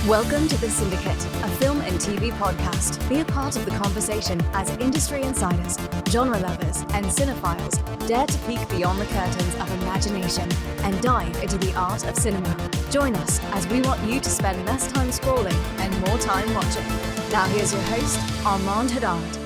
Welcome to The Cinedicate, a film and TV podcast. Be a part of the conversation as industry insiders, genre lovers, and cinephiles dare to peek beyond the curtains of imagination and dive into the art of cinema. Join us as we want you to spend less time scrolling and more time watching. Now here's your host, Armand Haddad.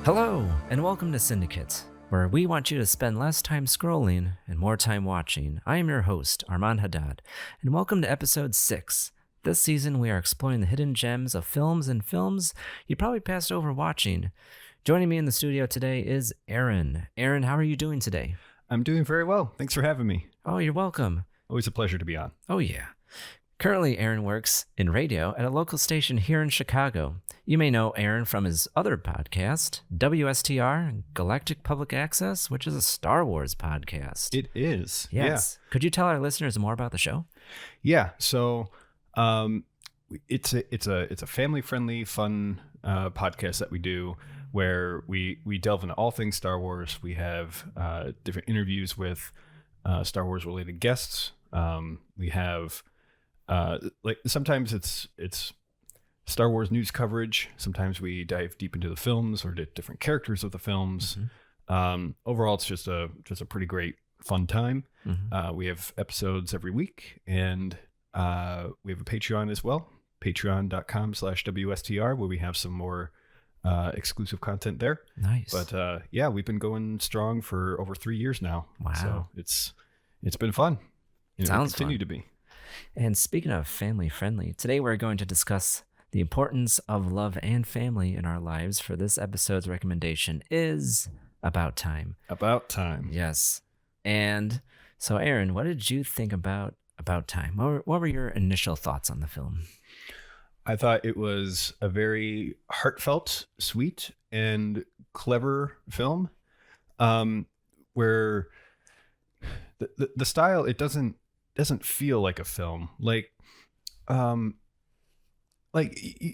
Hello, and welcome to Cinedicate, where we want you to spend less time scrolling and more time watching. I am your host, Armand Haddad, and welcome to episode 6. This season, we are exploring the hidden gems of films and films you probably passed over watching. Joining me in the studio today is Aaron. Aaron, how are you doing today? I'm doing very well. Thanks for having me. Oh, you're welcome. Always a pleasure to be on. Oh, yeah. Currently, Aaron works in radio at a local station here in Chicago. You may know Aaron from his other podcast, WSTR, Galactic Public Access, which is a Star Wars podcast. It is. Yes. Yeah. Could you tell our listeners more about the show? Yeah. So it's a family-friendly, fun podcast that we do where we delve into all things Star Wars. We have different interviews with Star Wars-related guests. We have like sometimes it's Star Wars news coverage. Sometimes we dive deep into the films or the different characters of the films. Mm-hmm. Overall, it's just a pretty great fun time. Mm-hmm. We have episodes every week, and we have a Patreon as well, patreon.com/WSTR, where we have some more exclusive content there. Nice. But yeah, we've been going strong for over 3 years now. Wow. So it's been fun. And Sounds it'll continue fun. to be. And speaking of family friendly, today we're going to discuss the importance of love and family in our lives. For this episode's recommendation is About Time. About Time. Yes. And so, Aaron, what did you think about Time? What were your initial thoughts on the film? I thought it was a very heartfelt, sweet, and clever film, where the style, it doesn't feel like a film. Like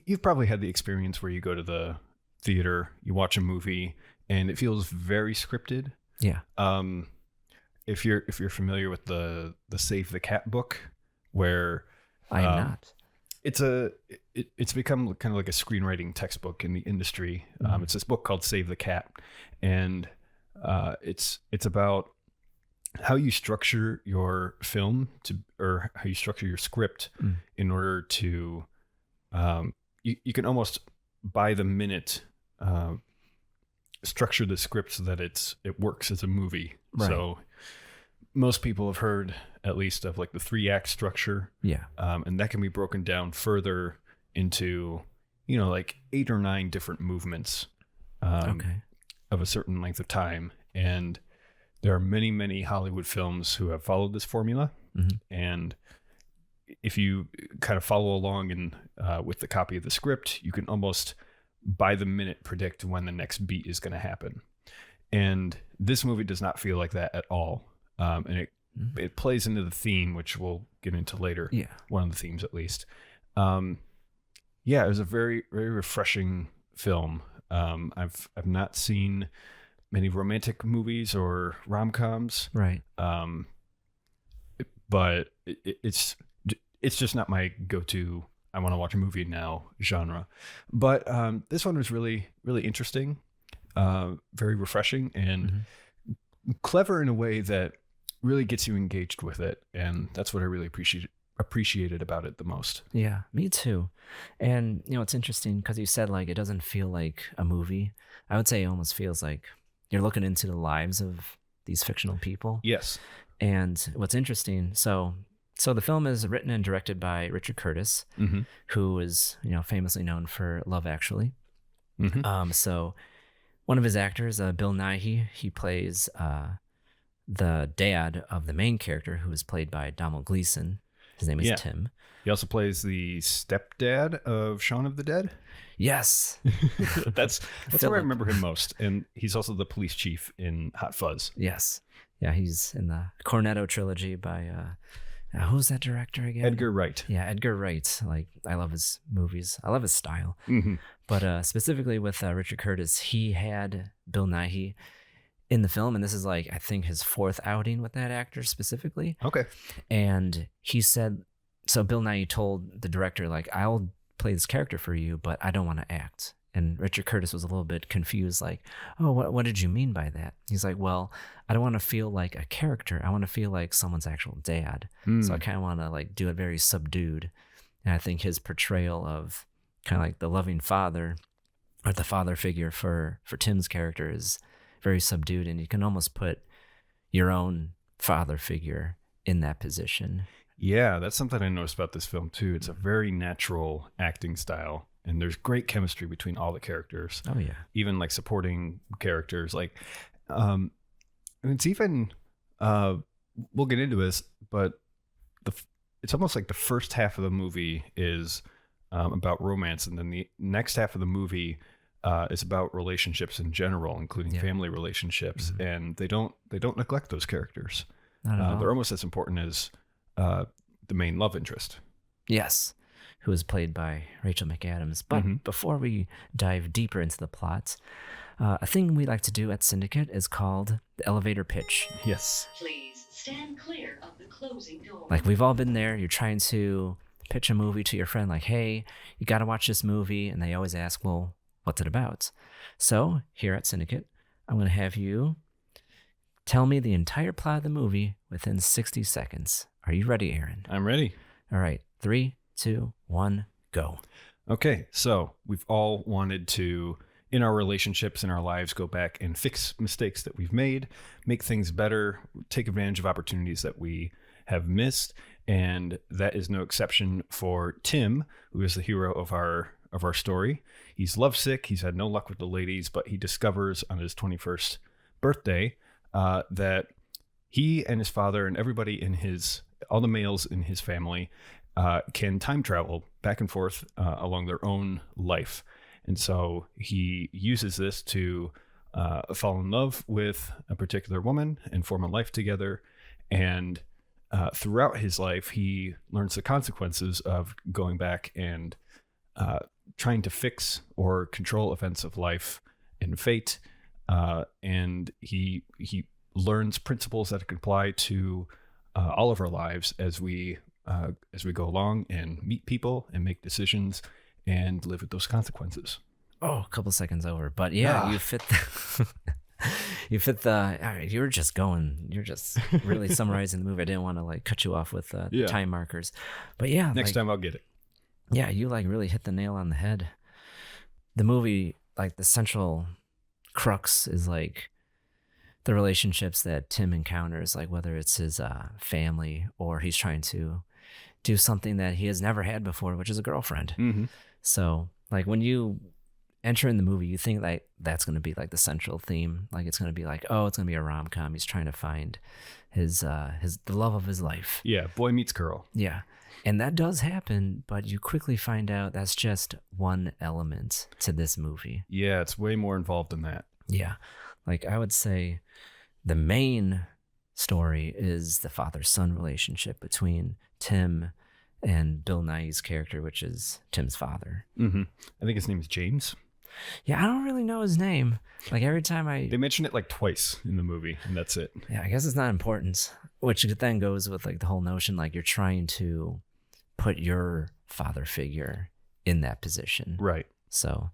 you've probably had the experience where you go to the theater, you watch a movie, and it feels very scripted. Yeah. If you're familiar with the Save the Cat book, where I am not. It's become kind of like a screenwriting textbook in the industry. Mm-hmm. It's this book called Save the Cat, and it's about how you structure your film or how you structure your script in order to you can almost by the minute structure the script so that it works as a movie. Right. So most people have heard at least of like the 3-act structure. Yeah. And that can be broken down further into, like 8 or 9 different movements of a certain length of time. And there are many, many Hollywood films who have followed this formula. Mm-hmm. And if you kind of follow along with the copy of the script, you can almost by the minute predict when the next beat is going to happen. And this movie does not feel like that at all. And it plays into the theme, which we'll get into later. Yeah. One of the themes, at least. Yeah, it was a very, very refreshing film. I've not seen many romantic movies or rom-coms. Right. But it's just not my go-to, I want to watch a movie now genre. But this one was really, really interesting, very refreshing, and clever in a way that really gets you engaged with it. And that's what I really appreciated about it the most. Yeah, me too. And, it's interesting because you said like it doesn't feel like a movie. I would say it almost feels like you're looking into the lives of these fictional people. Yes. And what's interesting, so the film is written and directed by Richard Curtis, who is, famously known for Love Actually. Mm-hmm. So one of his actors, Bill Nighy, he plays the dad of the main character, who is played by Donald Gleason. His name is Tim. He also plays the stepdad of Shaun of the Dead. Yes. That's where I remember him most. And he's also the police chief in Hot Fuzz. Yes. Yeah, he's in the Cornetto trilogy by, who's that director again? Edgar Wright. Yeah, Edgar Wright. Like, I love his movies. I love his style. Mm-hmm. But specifically with Richard Curtis, he had Bill Nighy in the film, and this is like, I think his 4th outing with that actor specifically. Okay. And he said so Bill Nighy told the director, like, I'll play this character for you, but I don't want to act. And Richard Curtis was a little bit confused, like, oh, what did you mean by that? He's like, well, I don't want to feel like a character. I want to feel like someone's actual dad. So I kind of want to like do it very subdued. And I think his portrayal of kind of like the loving father or the father figure for Tim's character is very subdued. And you can almost put your own father figure in that position. Yeah, that's something I noticed about this film too. It's a very natural acting style, and there's great chemistry between all the characters. Oh yeah, even like supporting characters. Like, it's even we'll get into this, but it's almost like the first half of the movie is about romance, and then the next half of the movie is about relationships in general, including family relationships, and they don't neglect those characters. Not at all. They're almost as important as the main love interest. Yes, who is played by Rachel McAdams. But before we dive deeper into the plot, a thing we like to do at Syndicate is called the elevator pitch. Yes. Please stand clear of the closing door. Like, we've all been there. You're trying to pitch a movie to your friend, like, hey, you got to watch this movie. And they always ask, well, what's it about? So here at Syndicate, I'm going to have you tell me the entire plot of the movie within 60 seconds. Are you ready, Aaron? I'm ready. All right. 3, 2, 1, go. Okay, so we've all wanted to, in our relationships, in our lives, go back and fix mistakes that we've made, make things better, take advantage of opportunities that we have missed, and that is no exception for Tim, who is the hero of our story. He's lovesick. He's had no luck with the ladies, but he discovers on his 21st birthday that he and his father and everybody in all the males in his family can time travel back and forth along their own life. And so he uses this to fall in love with a particular woman and form a life together. And throughout his life, he learns the consequences of going back and trying to fix or control events of life and fate. And he learns principles that can apply to all of our lives as we go along and meet people and make decisions and live with those consequences. Oh, a couple seconds over, but yeah, you fit the, you're just really summarizing the movie. I didn't want to like cut you off with time markers, but yeah, next time I'll get it. Yeah, you like really hit the nail on the head. The movie, like the central crux is like the relationships that Tim encounters, like whether it's his family or he's trying to do something that he has never had before, which is a girlfriend. Mm-hmm. So like when you enter in the movie, you think like that's going to be like the central theme. Like it's going to be like, oh, it's going to be a rom-com. He's trying to find the love of his life. Yeah. Boy meets girl. Yeah. And that does happen, but you quickly find out that's just one element to this movie. Yeah. It's way more involved than that. Yeah. Like I would say the main story is the father-son relationship between Tim and Bill Nighy's character, which is Tim's father. Mm-hmm. I think his name is James. Yeah, I don't really know his name. Like every time they mention it like twice in the movie, and that's it. Yeah, I guess it's not important, which then goes with like the whole notion like you're trying to put your father figure in that position. Right. So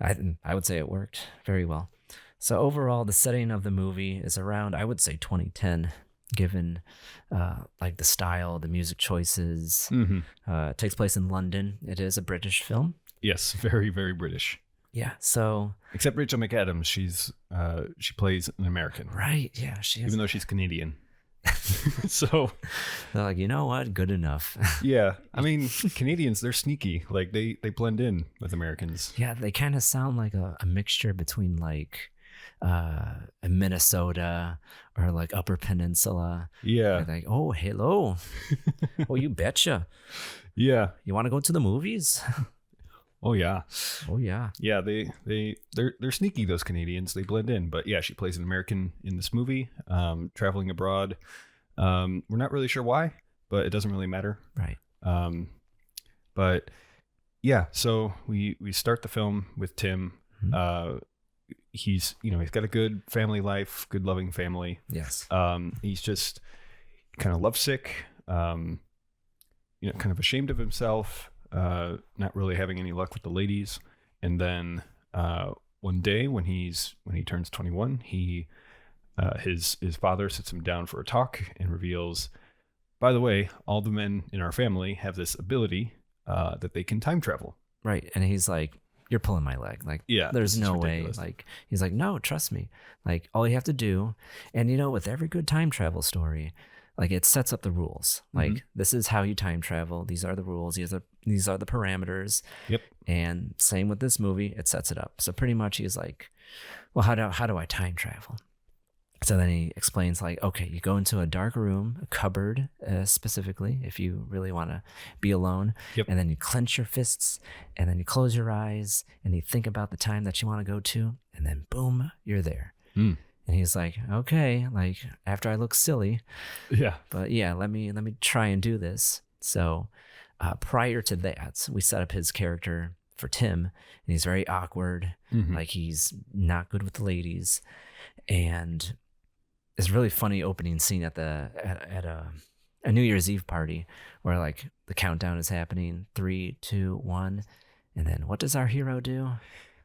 I would say it worked very well. So overall, the setting of the movie is around, I would say 2010, given like the style, the music choices. Mm-hmm. It takes place in London. It is a British film. Yes, very, very British. Yeah, so... Except Rachel McAdams, she plays an American. Right, yeah. Even though she's Canadian. So... They're like, you know what? Good enough. Yeah, I mean, Canadians, they're sneaky. Like, they blend in with Americans. Yeah, they kind of sound like a mixture between, like... Minnesota or like Upper Peninsula. Yeah. Like, oh, hello. Oh, you betcha. Yeah. You want to go to the movies? Oh yeah. Oh yeah. Yeah, they're sneaky, those Canadians. They blend in. But yeah, she plays an American in this movie, traveling abroad. We're not really sure why, but it doesn't really matter. Right. But yeah, so we start the film with Tim. Mm-hmm. He's got a good family life, good loving family. Yes. He's just kind of lovesick. kind of ashamed of himself, not really having any luck with the ladies. And then one day when he turns 21, his father sits him down for a talk and reveals, by the way, all the men in our family have this ability that they can time travel. Right. And he's like, you're pulling my leg. Like, yeah, there's no way. Like, he's like, no, trust me. Like, all you have to do. And, with every good time travel story, like, it sets up the rules. Like, this is how you time travel. These are the rules. These are the parameters. Yep. And same with this movie, it sets it up. So pretty much he's like, well, how do I time travel? So then he explains, like, okay, you go into a dark room, a cupboard specifically, if you really want to be alone. Yep. And then you clench your fists, and then you close your eyes, and you think about the time that you want to go to, and then boom, you're there. And he's like, okay, like, after I look silly. Yeah. But yeah, let me try and do this. So prior to that, we set up his character for Tim, and he's very awkward. Like, he's not good with the ladies. And this really funny opening scene at a New Year's Eve party where, like, the countdown is happening, 3, 2, 1, and then what does our hero do?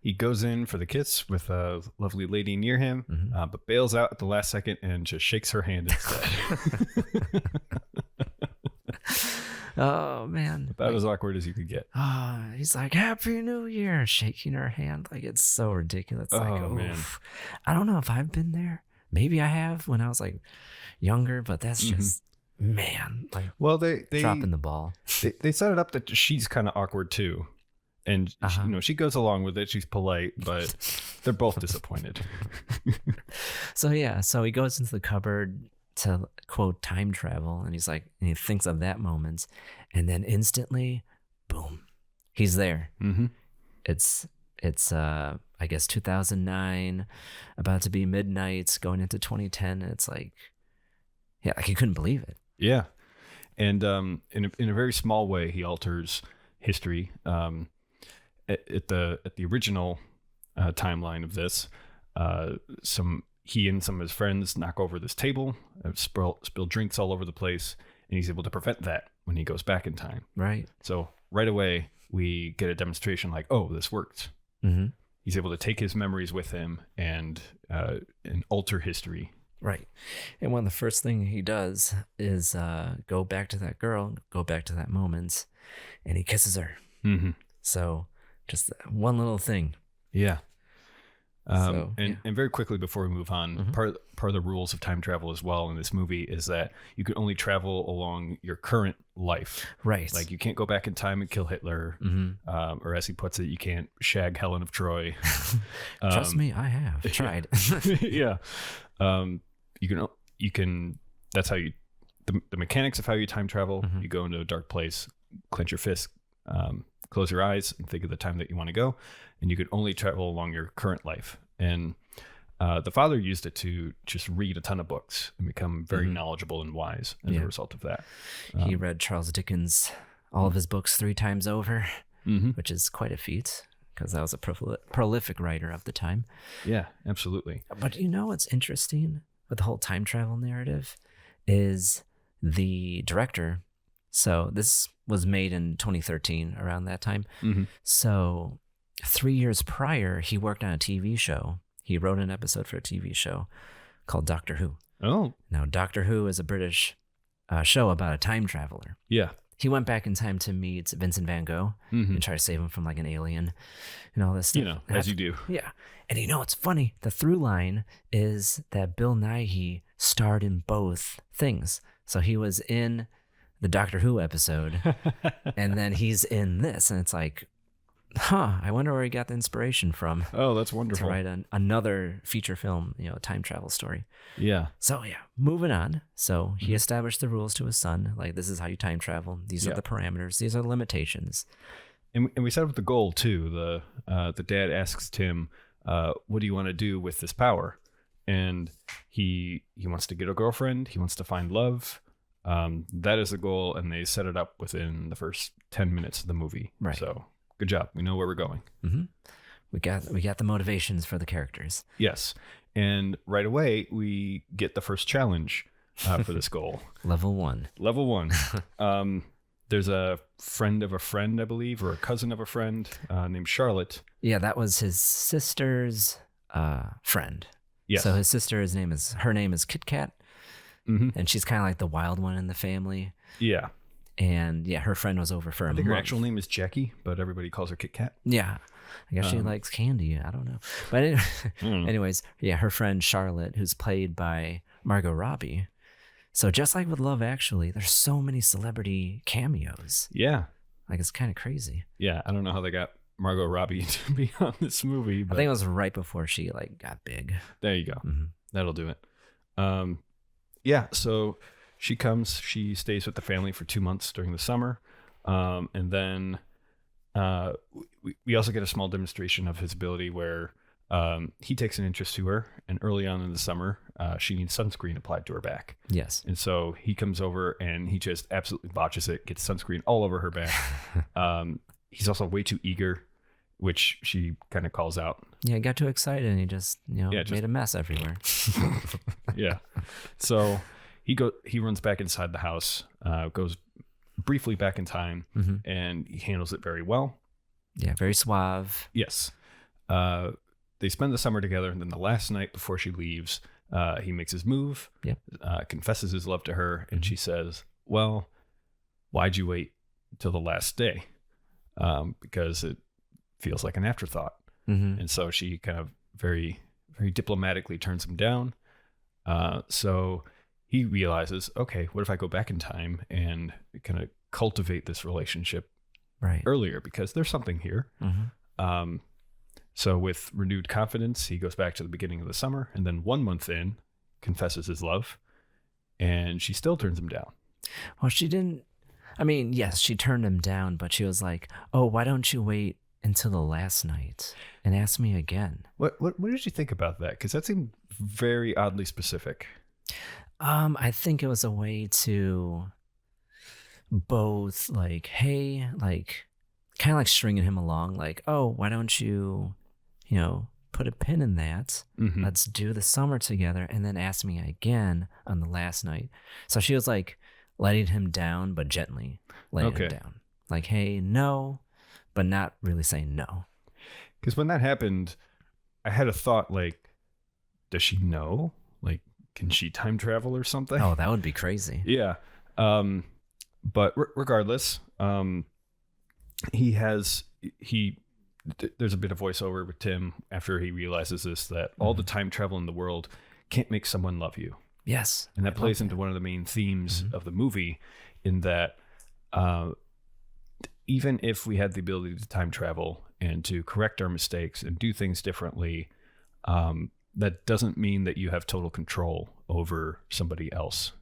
He goes in for the kiss with a lovely lady near him, but bails out at the last second and just shakes her hand instead. Oh man, about as awkward as you could get. He's like, Happy New Year, shaking her hand. Like, it's so ridiculous. Like, man, I don't know if I've been there. Maybe I have when I was like younger, but that's just man. Like, well, they dropping the ball. They set it up that she's kind of awkward too, and she goes along with it. She's polite, but they're both disappointed. So he goes into the cupboard to quote time travel, and he thinks of that moment, and then instantly, boom, he's there. It's I guess 2009, about to be midnight, going into 2010. And it's like, yeah, like, you couldn't believe it. Yeah, and in a very small way, he alters history. At the original timeline of this, he and some of his friends knock over this table, spill drinks all over the place, and he's able to prevent that when he goes back in time. Right. So right away, we get a demonstration like, oh, this worked. He's able to take his memories with him and alter history. Right. And one of the first thing he does is go back to that girl, go back to that moment, and he kisses her. So just one little thing. Yeah. And very quickly before we move on, part of the rules of time travel as well in this movie is that you can only travel along your current life. Right. Like, you can't go back in time and kill Hitler, or as he puts it, you can't shag Helen of Troy. Trust me, I have tried. Yeah. You can. That's how you. The mechanics of how you time travel. You go into a dark place, clench your fist, close your eyes, and think of the time that you want to go, and you could only travel along your current life. And the father used it to just read a ton of books and become very knowledgeable and wise as a result of that. He read Charles Dickens, all of his books 3 times over, which is quite a feat because that was a prolific writer of the time. Yeah, absolutely. But what's interesting with the whole time travel narrative is the director. So this was made in 2013, around that time. So 3 years prior, he worked on a TV show. He wrote an episode for a TV show called Doctor Who. Oh. Now, Doctor Who is a British show about a time traveler. Yeah. He went back in time to meet Vincent van Gogh and try to save him from like an alien and all this stuff. As you do. Yeah. And it's funny. The through line is that Bill Nighy starred in both things. So he was in the Doctor Who episode and then he's in this. And it's like, I wonder where he got the inspiration from. Oh, that's wonderful. To write another feature film, time travel story. Yeah. So moving on. So he established the rules to his son. Like, this is how you time travel. These are the parameters. These are the limitations. And we set up the goal too. The dad asks Tim, what do you want to do with this power? And he wants to get a girlfriend. He wants to find love. That is the goal. And they set it up within the first 10 minutes of the movie. Right. So good job. We know where we're going. We got the motivations for the characters. Yes. And right away, we get the first challenge for this goal. Level 1. Level 1. there's a friend of a friend, I believe, or a cousin of a friend named Charlotte. Yeah, that was his sister's friend. Yes. So his sister, her name is KitKat, Mm-hmm. and she's kind of like the wild one in the family. Yeah. And yeah, her friend was over for a I think her month. actual name is Jackie, but everybody calls her KitKat. Yeah. I guess she likes candy. I don't know. But anyways, yeah, her friend Charlotte, who's played by Margot Robbie. So just like with Love Actually, there's so many celebrity cameos. Yeah. Like, it's kind of crazy. Yeah. I don't know how they got Margot Robbie to be on this movie. But I think it was right before she got big. there you go. Mm-hmm. That'll do it. Yeah. So she stays with the family for 2 months during the summer. And then we also get a small demonstration of his ability where he takes an interest to her. And early on in the summer, she needs sunscreen applied to her back. Yes. And so he comes over and he just absolutely botches it, gets sunscreen all over her back. He's also way too eager, which she kind of calls out. Yeah, he got too excited and he just, made a mess everywhere. Yeah. So he runs back inside the house, goes briefly back in time, and he handles it very well. Yeah, very suave. Yes. They spend the summer together, and then the last night before she leaves, he makes his move, confesses his love to her, and she says, well, why'd you wait till the last day? Because it feels like an afterthought. And so she kind of very, very diplomatically turns him down. So he realizes, okay, what if I go back in time and kind of cultivate this relationship earlier, because there's something here. So with renewed confidence, he goes back to the beginning of the summer, and then 1 month in, confesses his love, and she still turns him down. Well, she didn't. I mean, yes, she turned him down, but she was like, oh, why don't you wait until the last night and ask me again? What did you think about that? Because that seemed very oddly specific. I think it was a way to both hey, kind of like stringing him along, oh, why don't you, put a pin in that. Let's do the summer together and then ask me again on the last night. So she was letting him down, but gently letting him down. Hey, no, but not really saying no. Because when that happened, I had a thought does she know? Can she time travel or something? Oh, that would be crazy. Yeah. But regardless, there's a bit of voiceover with Tim after he realizes this, that all the time travel in the world can't make someone love you. Yes. And that plays into one of the main themes of the movie, in that even if we had the ability to time travel and to correct our mistakes and do things differently, that doesn't mean that you have total control over somebody else.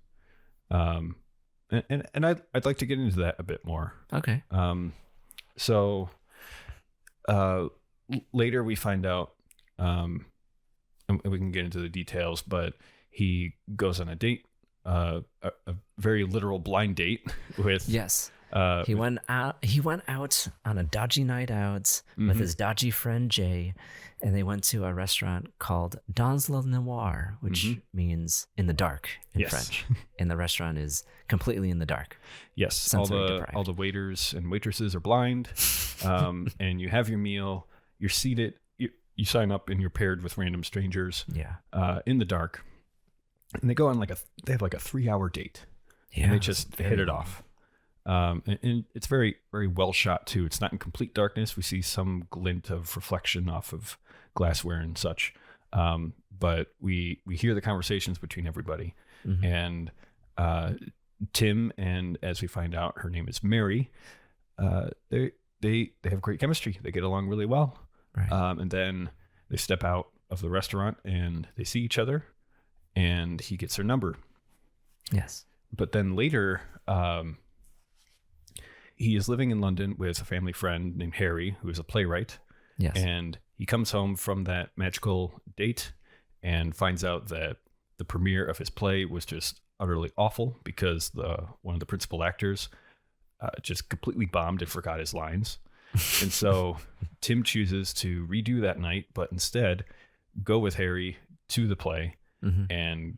And I'd like to get into that a bit more. Okay. So later we find out, and we can get into the details, but he goes on a date, a very literal blind date with. Yes. He went out on a dodgy night out with his dodgy friend Jay, and they went to a restaurant called Dans le Noir, which means in the dark in French. And the restaurant is completely in the dark. Yes, all the waiters and waitresses are blind, and you have your meal. You're seated. You sign up, and you're paired with random strangers. Yeah. In the dark, and they go on they have a 3-hour date. Yeah, and they just hit it off. And it's very, very well shot too. It's not in complete darkness. We see some glint of reflection off of glassware and such. But we hear the conversations between everybody, and Tim, and as we find out, her name is Mary. They have great chemistry. They get along really well. Right. And then they step out of the restaurant and they see each other, and he gets her number. Yes. But then later, he is living in London with a family friend named Harry, who is a playwright. Yes. And he comes home from that magical date and finds out that the premiere of his play was just utterly awful because one of the principal actors just completely bombed and forgot his lines. And so Tim chooses to redo that night, but instead go with Harry to the play and,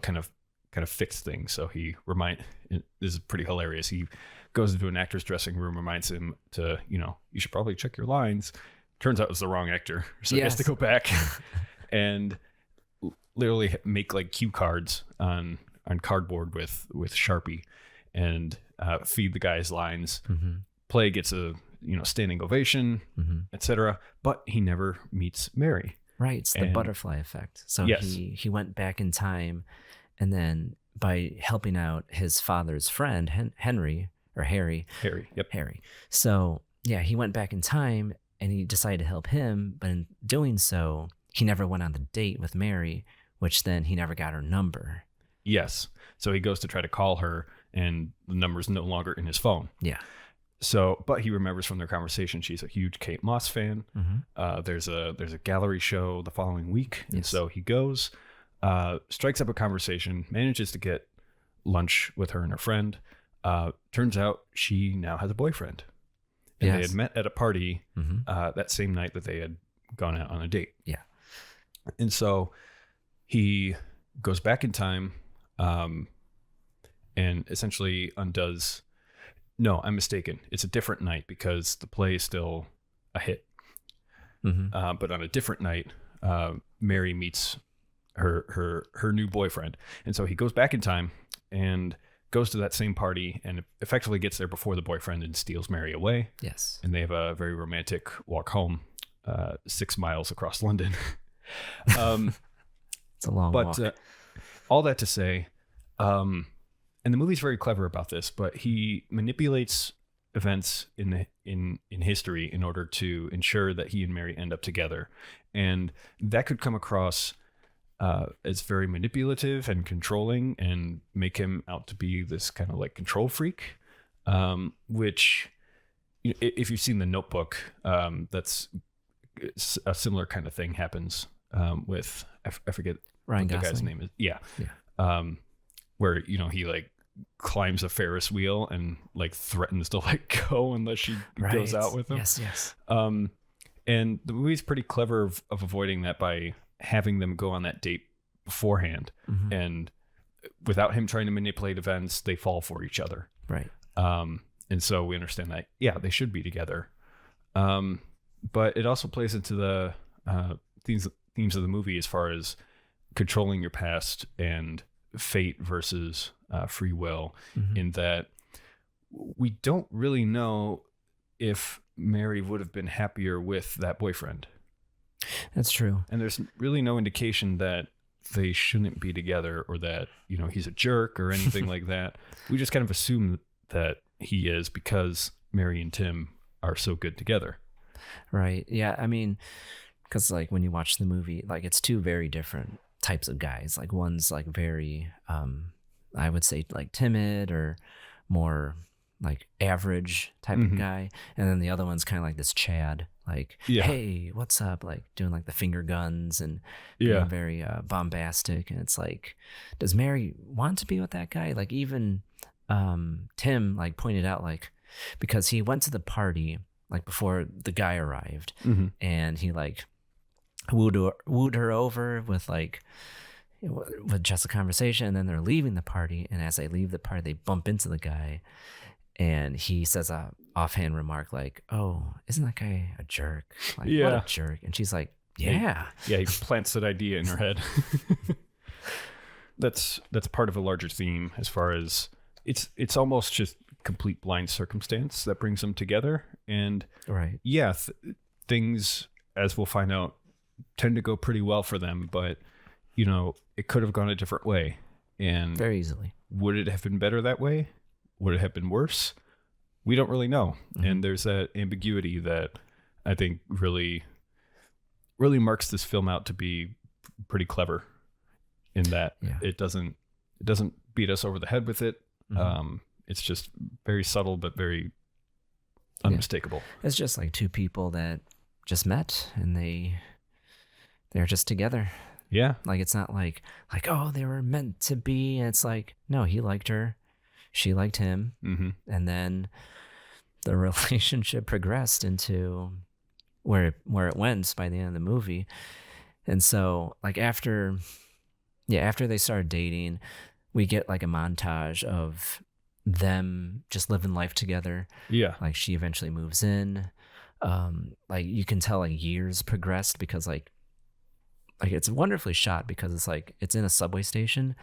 kind of kind of fix things. So this is pretty hilarious. He goes into an actor's dressing room, reminds him to, you should probably check your lines. Turns out it was the wrong actor. So he has to go back and literally make like cue cards on cardboard with Sharpie and feed the guy's lines. Play gets a standing ovation, etc. But he never meets Mary. Right, it's the butterfly effect. So he went back in time, and then by helping out his father's friend Harry. So he went back in time, and he decided to help him. But in doing so, he never went on the date with Mary, which then he never got her number. Yes. So he goes to try to call her, and the number's no longer in his phone. Yeah. So, but he remembers from their conversation she's a huge Kate Moss fan. There's a gallery show the following week, and so he goes, strikes up a conversation, manages to get lunch with her and her friend. Turns out she now has a boyfriend, and they had met at a party that same night that they had gone out on a date. Yeah, and so he goes back in time, and essentially undoes. No, I'm mistaken. It's a different night because the play is still a hit. But on a different night, Mary meets her new boyfriend. And so he goes back in time and goes to that same party and effectively gets there before the boyfriend and steals Mary away. Yes. And they have a very romantic walk home, 6 miles across London. It's a long walk. But all that to say... and the movie's very clever about this, but he manipulates events in history in order to ensure that he and Mary end up together. And that could come across as very manipulative and controlling and make him out to be this kind of like control freak, which if you've seen The Notebook, that's a similar kind of thing happens with, I forget Ryan what the Gosling. guy's name is. Yeah. Where, he like climbs a Ferris wheel and like threatens to let go unless she goes out with him. Yes. And the movie's pretty clever of avoiding that by having them go on that date beforehand. And without him trying to manipulate events, they fall for each other. Right. And so we understand that, they should be together. But it also plays into the themes of the movie as far as controlling your past and fate versus free will, in that we don't really know if Mary would have been happier with that boyfriend. That's true. And there's really no indication that they shouldn't be together or that, he's a jerk or anything like that. We just kind of assume that he is because Mary and Tim are so good together. Right. Yeah. I mean, because like when you watch the movie, like it's two very different types of guys. Like one's like very I would say like timid or more like average type of guy, and then the other one's kind of like this Chad, like hey, what's up, like doing like the finger guns and being very bombastic. And it's like, does Mary want to be with that guy? Like even Tim like pointed out, like, because he went to the party like before the guy arrived, and he like wooed her over with like with just a conversation, and then they're leaving the party, and as they leave the party they bump into the guy, and he says a offhand remark like, oh, isn't that guy a jerk? Like, what a jerk. And she's like, yeah, he plants that idea in her head. That's part of a larger theme, as far as it's almost just complete blind circumstance that brings them together. And things, as we'll find out, tend to go pretty well for them, but it could have gone a different way, and very easily. Would it have been better that way? Would it have been worse? We don't really know. And there's that ambiguity that I think really marks this film out to be pretty clever, in that it doesn't beat us over the head with it. It's just very subtle but very unmistakable. It's just like two people that just met and they're just together. Yeah. Like it's not like, oh, they were meant to be. And it's like, no, he liked her, she liked him. And then the relationship progressed into where it went by the end of the movie. And so like after they started dating, we get like a montage of them just living life together. Yeah. Like she eventually moves in. Like you can tell like years progressed because like it's wonderfully shot because it's like it's in a subway station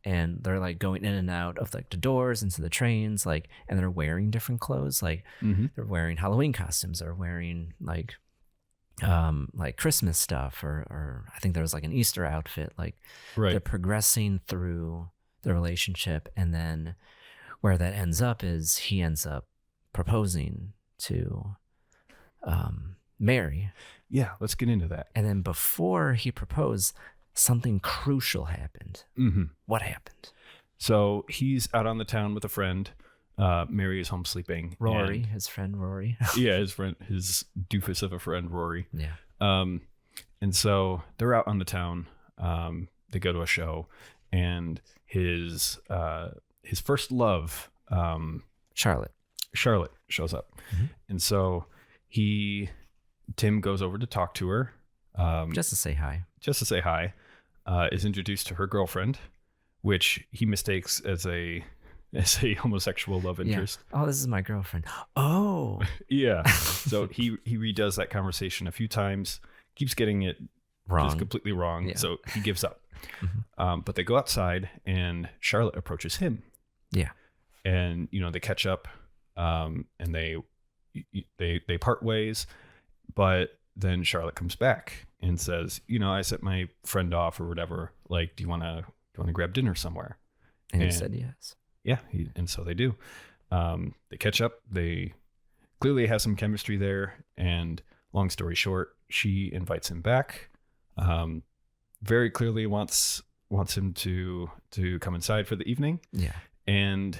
and they're like going in and out of like the doors into the trains, like, and they're wearing different clothes. Like they're wearing Halloween costumes, they're wearing like Christmas stuff, or I think there was like an Easter outfit. Like they're progressing through the relationship, and then where that ends up is he ends up proposing to Mary. Yeah, let's get into that. And then before he proposed, something crucial happened. What happened? So he's out on the town with a friend. Mary is home sleeping. Rory, his friend Rory. Yeah, his doofus of a friend Rory. Yeah. And so they're out on the town. They go to a show, and his first love, Charlotte shows up, and so Tim goes over to talk to her, just to say hi. Is introduced to her girlfriend, which he mistakes as a homosexual love interest. Yeah. Oh, this is my girlfriend. Oh, yeah. So he redoes that conversation a few times, keeps getting it wrong, just completely wrong. Yeah. So he gives up. But they go outside, and Charlotte approaches him. Yeah. And they catch up, and they part ways. But then Charlotte comes back and says, I sent my friend off or whatever. Like, do you want to grab dinner somewhere? And he said yes. Yeah, and so they do. They catch up. They clearly have some chemistry there. And long story short, she invites him back. Very clearly wants him to come inside for the evening. Yeah, and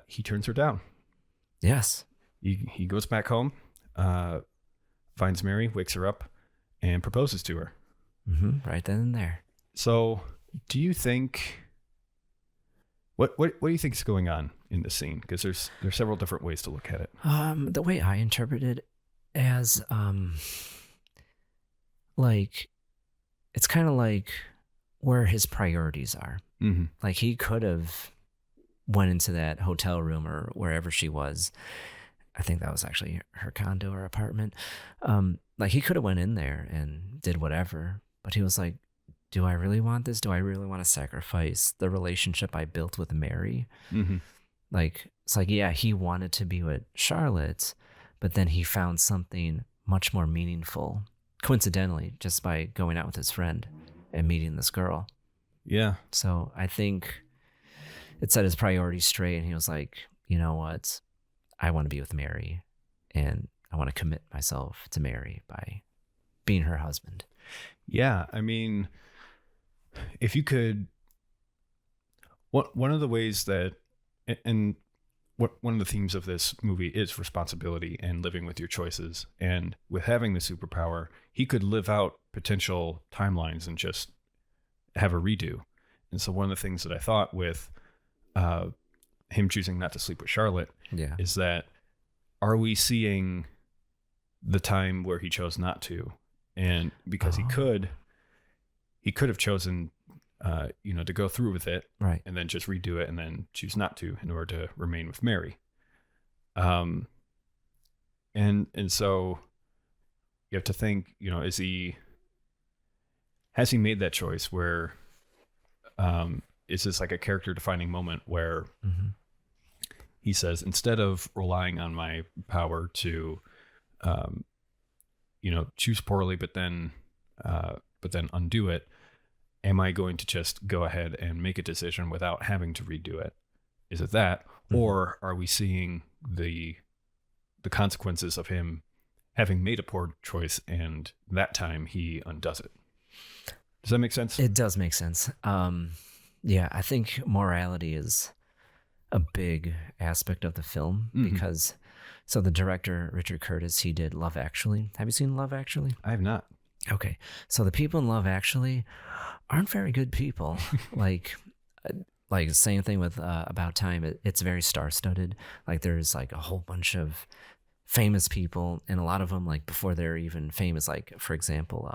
he turns her down. Yes, he goes back home, finds Mary, wakes her up, and proposes to her. Right then and there. So, do you think? What do you think is going on in this scene? Because there's several different ways to look at it. The way I interpret it as like it's kind of like where his priorities are. Like he could have went into that hotel room or wherever she was. I think that was actually her condo or apartment. Like he could have went in there and did whatever, but he was like, do I really want this? Do I really want to sacrifice the relationship I built with Mary? Like, it's like, yeah, he wanted to be with Charlotte, but then he found something much more meaningful, coincidentally, just by going out with his friend and meeting this girl. Yeah. So I think it set his priorities straight, and he was like, you know what? I want to be with Mary, and I want to commit myself to Mary by being her husband. Yeah, I mean, if you could, one of the ways that, and one of the themes of this movie is responsibility and living with your choices. And with having the superpower, he could live out potential timelines and just have a redo. And so one of the things that I thought with him choosing not to sleep with Charlotte is that, are we seeing the time where he chose not to? And because he could have chosen, to go through with it, right, and then just redo it, and then choose not to in order to remain with Mary. And so you have to think, has he made that choice where, is this like a character defining moment where he says, instead of relying on my power to, choose poorly, but then undo it, am I going to just go ahead and make a decision without having to redo it? Is it that, or are we seeing the consequences of him having made a poor choice, and that time he undoes it? Does that make sense? It does make sense. Yeah, I think morality is a big aspect of the film because, so the director, Richard Curtis, he did Love Actually. Have you seen Love Actually? I have not. Okay. So the people in Love Actually aren't very good people. like same thing with About Time. It's very star-studded. Like there's like a whole bunch of famous people, and a lot of them, like, before they're even famous, like, for example,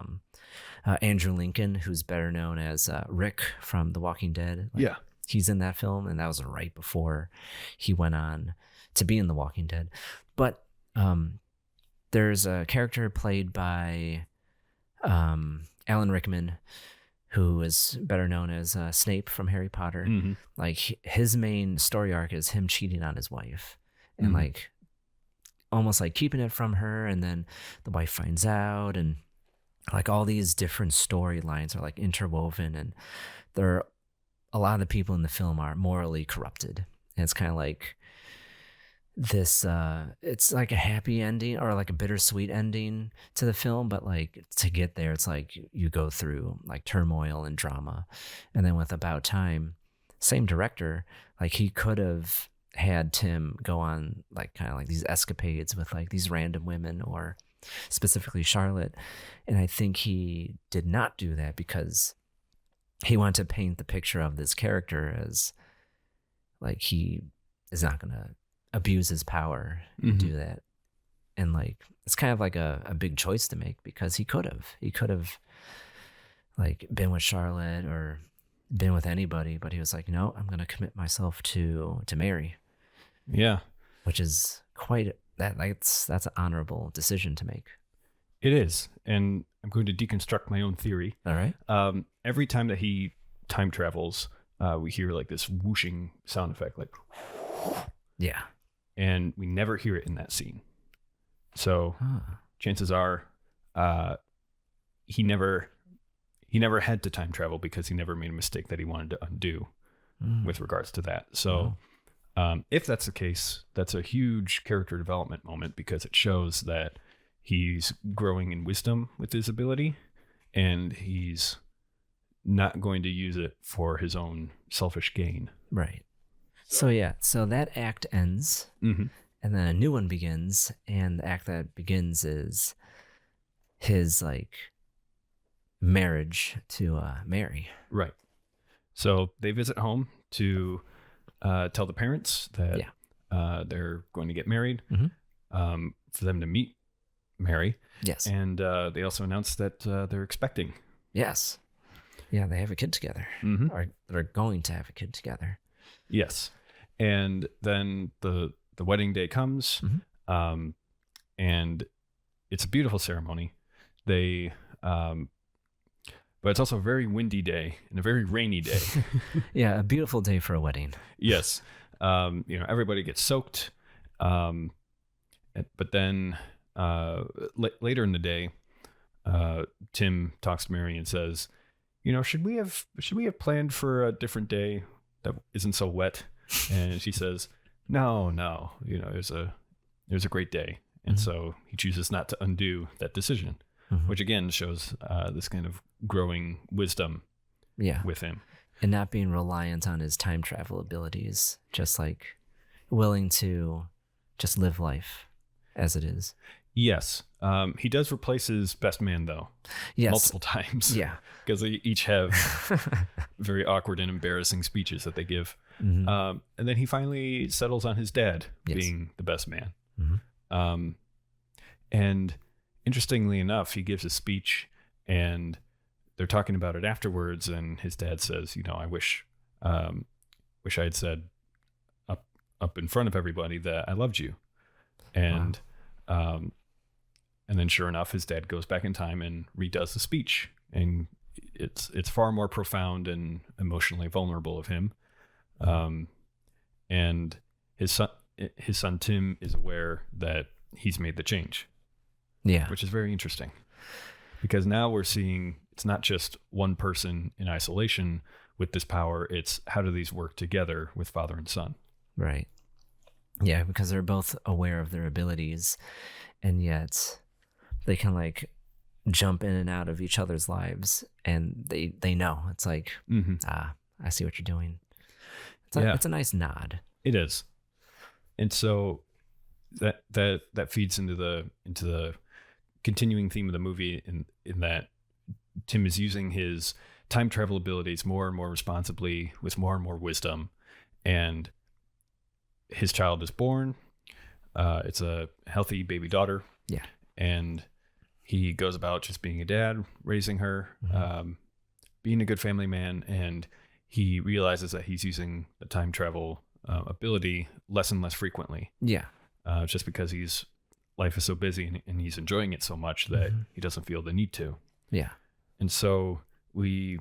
Andrew Lincoln, who's better known as Rick from The Walking Dead. Like, Yeah. he's in that film, and that was right before he went on to be in The Walking Dead. But there's a character played by Alan Rickman, who is better known as Snape from Harry Potter. Mm-hmm. Like, his main story arc is him cheating on his wife, and Mm-hmm. like almost like keeping it from her, and then the wife finds out, and like all these different storylines are like interwoven, and a lot of the people in the film are morally corrupted, and it's kind of like this it's like a happy ending or like a bittersweet ending to the film, but like to get there, it's like you go through like turmoil and drama. And then with About Time, same director, like he could have had Tim go on like kind of like these escapades with like these random women, or specifically Charlotte, and I think he did not do that because he wanted to paint the picture of this character as like he is not gonna abuse his power and do that. And like it's kind of like a big choice to make, because he could have like been with Charlotte or been with anybody, but he was like, no, I'm gonna commit myself to Mary. Yeah. Which is quite that's an honorable decision to make. It is. And I'm going to deconstruct my own theory. All right. Every time that he time travels, we hear like this whooshing sound effect, like, yeah. And we never hear it in that scene. So chances are he never had to time travel because he never made a mistake that he wanted to undo with regards to that. So if that's the case, that's a huge character development moment, because it shows that he's growing in wisdom with his ability, and he's not going to use it for his own selfish gain. Right. So yeah, so that act ends, and then a new one begins, and the act that begins is his like marriage to Mary. Right. So they visit home to tell the parents that they're going to get married, for them to meet Mary. Yes. And they also announced that they're expecting. Yes. Yeah, they have a kid together. Or they're going to have a kid together. Yes. And then the wedding day comes, and it's a beautiful ceremony. They but it's also a very windy day and a very rainy day. Yeah, a beautiful day for a wedding. Yes. Everybody gets soaked. But then later in the day, Tim talks to Mary and says, should we have planned for a different day that isn't so wet? And she says, no, it was a great day. And so he chooses not to undo that decision, which again shows this kind of growing wisdom with him. And not being reliant on his time travel abilities, just like willing to just live life as it is. Yes. He does replace his best man, though. Yes. Multiple times. Yeah. Because they each have very awkward and embarrassing speeches that they give. And then he finally settles on his dad being the best man. And interestingly enough, he gives a speech, and they're talking about it afterwards, and his dad says, I wish I had said up in front of everybody that I loved you. And and then sure enough, his dad goes back in time and redoes the speech, and it's far more profound and emotionally vulnerable of him. And his son Tim is aware that he's made the change. Yeah. Which is very interesting, because now we're seeing it's not just one person in isolation with this power. It's how do these work together with father and son? Right. Yeah, because they're both aware of their abilities, and yet they can like jump in and out of each other's lives, and they know. It's like, I see what you're doing. It's a nice nod. It is. And so that feeds into the continuing theme of the movie in that Tim is using his time travel abilities more and more responsibly with more and more wisdom, and his child is born. It's a healthy baby daughter. Yeah. And he goes about just being a dad, raising her, being a good family man. And he realizes that he's using the time travel ability less and less frequently. Yeah. Just because life is so busy and he's enjoying it so much that he doesn't feel the need to. Yeah. And so we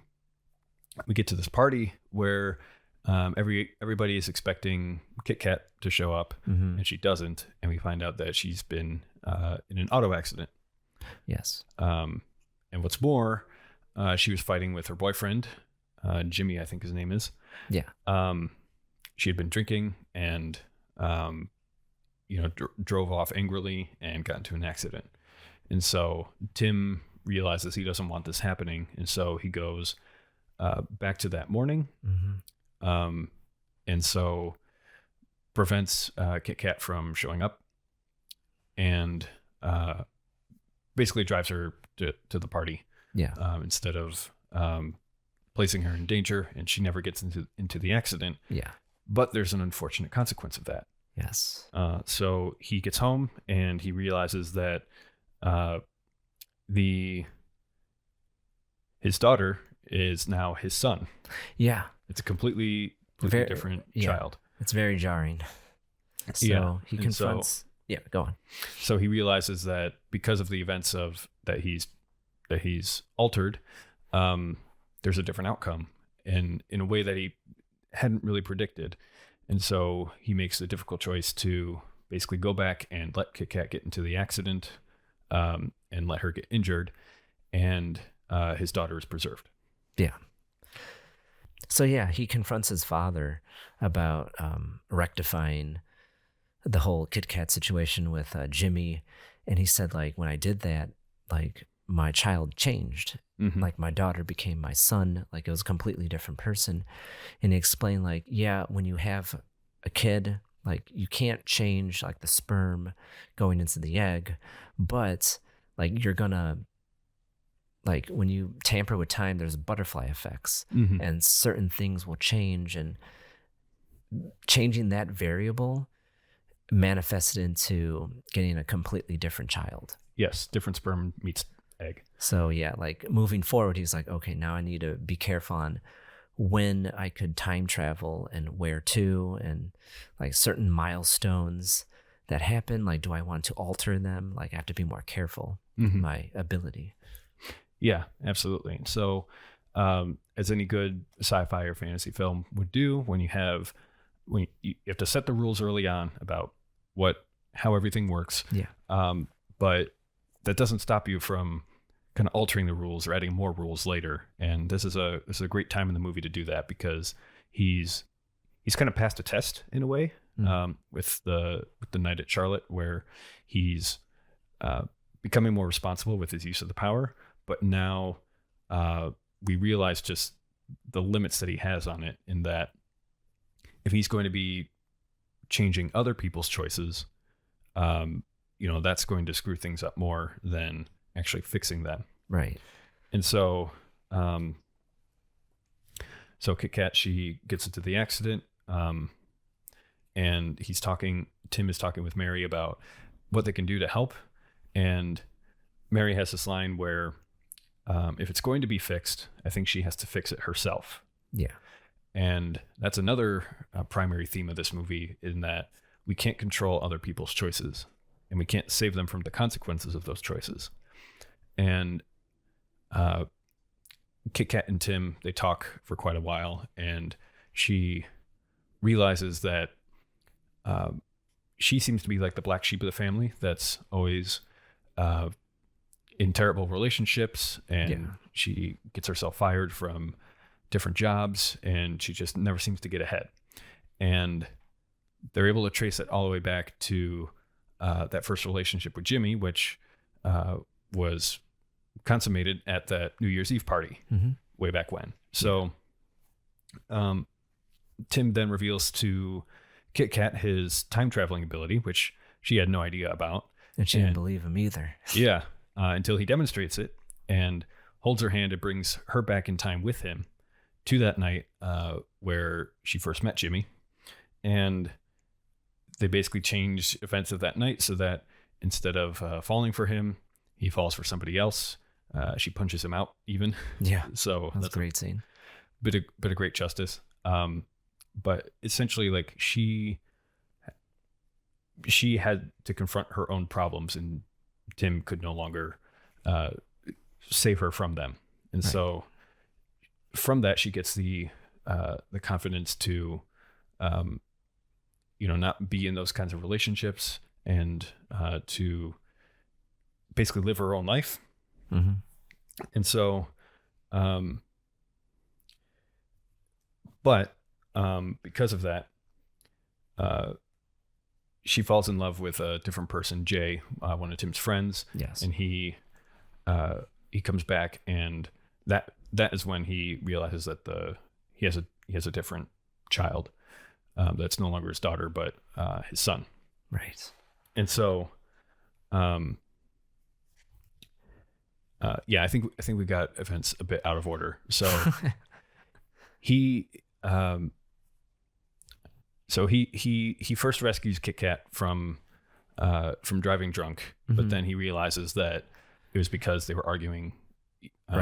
get to this party where everybody is expecting KitKat to show up, and she doesn't. And we find out that she's been in an auto accident. Yes. And what's more, she was fighting with her boyfriend, Jimmy, I think his name is. Yeah. She had been drinking and, drove off angrily and got into an accident. And so Tim realizes he doesn't want this happening. And so he goes back to that morning. And so prevents KitKat from showing up and basically drives her to the party. Yeah. Instead of placing her in danger, and she never gets into the accident. Yeah. But there's an unfortunate consequence of that. Yes. So he gets home and he realizes that his daughter is now his son. Yeah. It's a completely different child. It's very jarring. So he confronts. Go on. So he realizes that because of the events that he's altered, there's a different outcome, and in a way that he hadn't really predicted. And so he makes the difficult choice to basically go back and let KitKat get into the accident, and let her get injured, and his daughter is preserved. Yeah. So he confronts his father about rectifying the whole KitKat situation with Jimmy, and he said, like, when I did that, like, my child changed. Like, my daughter became my son. Like, it was a completely different person. And he explained, like, when you have a kid, like, you can't change, like, the sperm going into the egg, but, like, you're gonna, like, when you tamper with time, there's butterfly effects, and certain things will change, and changing that variable manifested into getting a completely different child. Yes, different sperm meets egg. So like, moving forward, he's like, okay, now I need to be careful on when I could time travel and where to, and like certain milestones that happen. Like, do I want to alter them? Like, I have to be more careful with my ability. Yeah, absolutely. So, as any good sci-fi or fantasy film would do, when you have to set the rules early on about how everything works. Yeah. But that doesn't stop you from kind of altering the rules or adding more rules later. And this is a great time in the movie to do that, because he's kind of passed a test in a way, with the night at Charlotte, where he's becoming more responsible with his use of the power. But now we realize just the limits that he has on it, in that if he's going to be changing other people's choices, that's going to screw things up more than actually fixing them. Right. And so, KitKat, she gets into the accident, and Tim is talking with Mary about what they can do to help. And Mary has this line where, if it's going to be fixed, I think she has to fix it herself. Yeah. And that's another primary theme of this movie, in that we can't control other people's choices, and we can't save them from the consequences of those choices. And KitKat and Tim, they talk for quite a while, and she realizes that she seems to be like the black sheep of the family that's always in terrible relationships, and she gets herself fired from different jobs, and she just never seems to get ahead. And they're able to trace it all the way back to that first relationship with Jimmy, which was consummated at that New Year's Eve party way back when. So Tim then reveals to KitKat his time traveling ability, which she had no idea about. And she didn't believe him either. Yeah, until he demonstrates it and holds her hand and brings her back in time with him to that night where she first met Jimmy. And they basically change events of that night so that instead of falling for him, he falls for somebody else. She punches him out even. Yeah. So That's a great scene. Bit of great justice. But essentially, like, she had to confront her own problems, and Tim could no longer save her from them. And so from that, she gets the confidence to, not be in those kinds of relationships, and to basically live her own life. Mm-hmm. And so, but because of that, she falls in love with a different person, Jay, one of Tim's friends. Yes. And he comes back, and that is when he realizes that he has a different child, that's no longer his daughter, but his son. Right. And so, I think we got events a bit out of order. So he first rescues KitKat from driving drunk, but then he realizes that it was because they were arguing.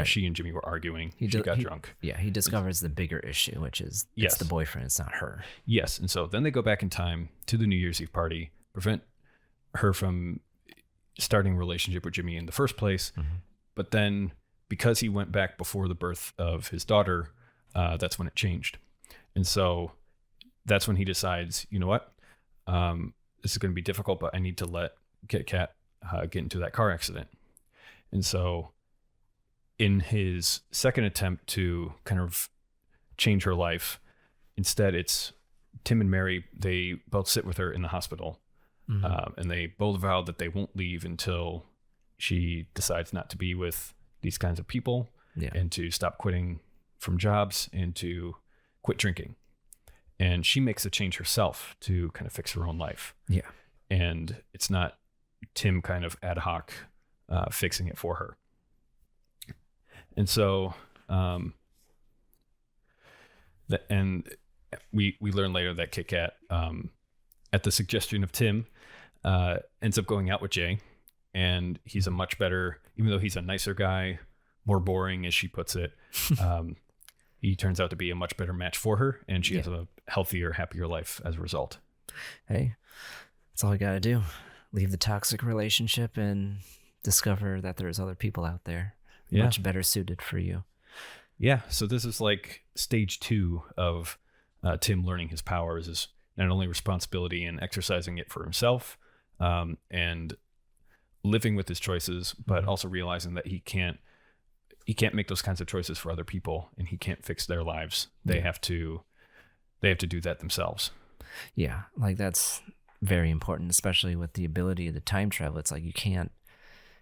She and Jimmy were arguing. He got drunk. Yeah, he discovers the bigger issue, which is it's the boyfriend, it's not her. Yes, and so then they go back in time to the New Year's Eve party, prevent her from starting a relationship with Jimmy in the first place. Mm-hmm. But then, because he went back before the birth of his daughter, that's when it changed. And so that's when he decides, you know what, this is going to be difficult, but I need to let KitKat get into that car accident. And so in his second attempt to kind of change her life, instead it's Tim and Mary, they both sit with her in the hospital. Mm-hmm. And they both vow that they won't leave until she decides not to be with these kinds of people, and to stop quitting from jobs, and to quit drinking. And she makes a change herself to kind of fix her own life. Yeah. And it's not Tim kind of ad hoc fixing it for her. And so, we learn later that KitKat, at the suggestion of Tim, ends up going out with Jay, and he's a much better, even though he's a nicer guy, more boring, as she puts it, he turns out to be a much better match for her, and she has a healthier, happier life as a result. Hey, that's all you got to do. Leave the toxic relationship and discover that there's other people out there much better suited for you. Yeah. So this is like stage 2 of Tim learning his powers, is not only responsibility and exercising it for himself, and living with his choices, but also realizing that he can't make those kinds of choices for other people, and he can't fix their lives. They have to do that themselves. Yeah. Like, that's very important, especially with the ability to time travel. It's like, you can't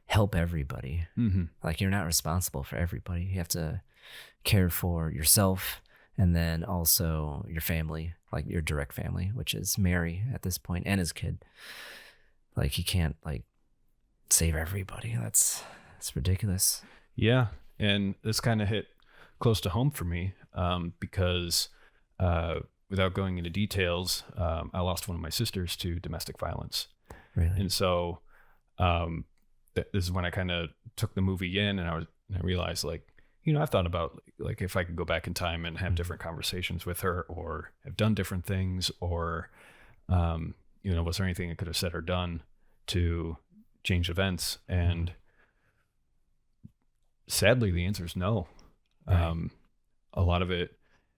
help everybody. Mm-hmm. Like, you're not responsible for everybody. You have to care for yourself, and then also your family, like your direct family, which is Mary at this point, and his kid. Like, he can't like save everybody. That's ridiculous. Yeah. And this kind of hit close to home for me, because without going into details, I lost one of my sisters to domestic violence. Really? And so this is when I kind of took the movie in, and I realized, like, I've thought about, like, if I could go back in time and have different conversations with her, or have done different things, or, was there anything I could have said or done to change events? And sadly, the answer is no. Right. A lot of it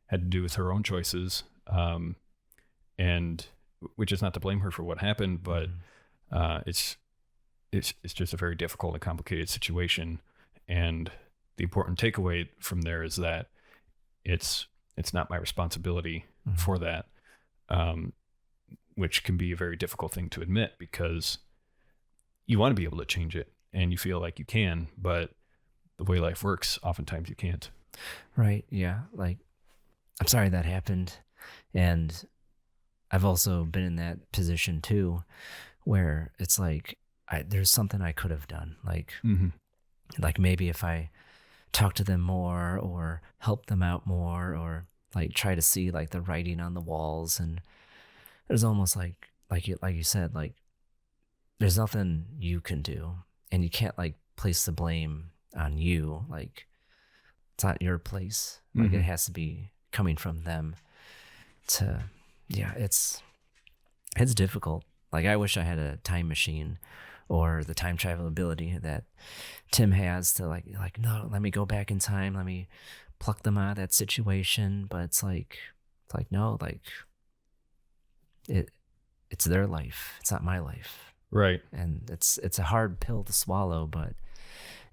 had to do with her own choices, and which is not to blame her for what happened, but it's just a very difficult and complicated situation. And the important takeaway from there is that it's not my responsibility for that, which can be a very difficult thing to admit, because you want to be able to change it, and you feel like you can, but the way life works, oftentimes you can't. Right. Yeah. Like, I'm sorry that happened. And I've also been in that position too, where it's like, there's something I could have done. Like, like maybe if I talk to them more, or help them out more, or like try to see like the writing on the walls. And it was almost like like you said, like there's nothing you can do, and you can't like place the blame on you. Like it's not your place. Like it has to be coming from them. It's difficult. Like I wish I had a time machine or the time travel ability that Tim has to like no, let me go back in time, let me pluck them out of that situation. But it's like no, like it's their life, it's not my life. Right. And it's a hard pill to swallow, but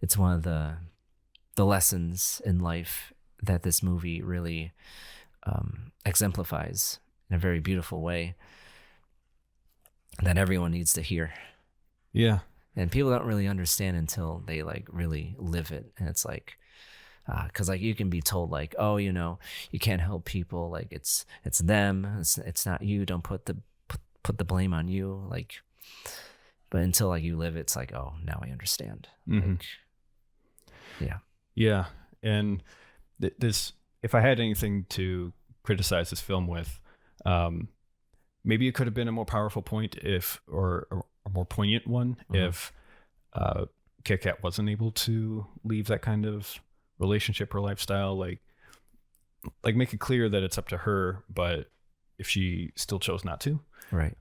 it's one of the lessons in life that this movie really exemplifies in a very beautiful way that everyone needs to hear. Yeah. And people don't really understand until they like really live it. And it's like, because like you can be told like, oh, you know, you can't help people. Like it's them. It's not you. Don't put the blame on you. Like, but until like you live it, it's like, oh, now I understand. Like, yeah. Yeah. And this, if I had anything to criticize this film with, maybe it could have been a more powerful point or a more poignant one if KitKat wasn't able to leave that kind of relationship or lifestyle. Like make it clear that it's up to her, but if she still chose not to, right?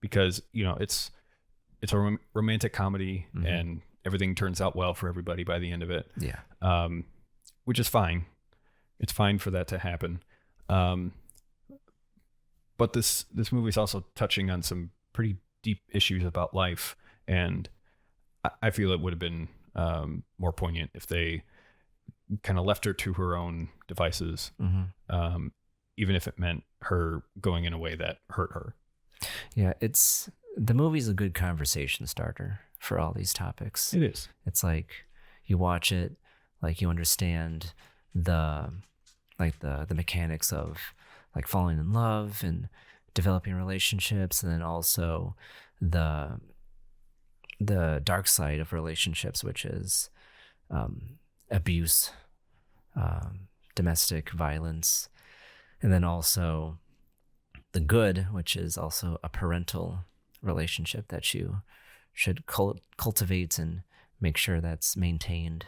Because you know it's a romantic comedy and everything turns out well for everybody by the end of it. Yeah. Which is fine. It's fine for that to happen. But this movie is also touching on some pretty deep issues about life, and I feel it would have been more poignant if they kind of left her to her own devices, even if it meant her going in a way that hurt her. Yeah, the movie's a good conversation starter for all these topics. It is. It's like you watch it, like you understand the mechanics of like falling in love and developing relationships, and then also the dark side of relationships, which is abuse, domestic violence, and then also the good, which is also a parental relationship that you should cultivate and make sure that's maintained,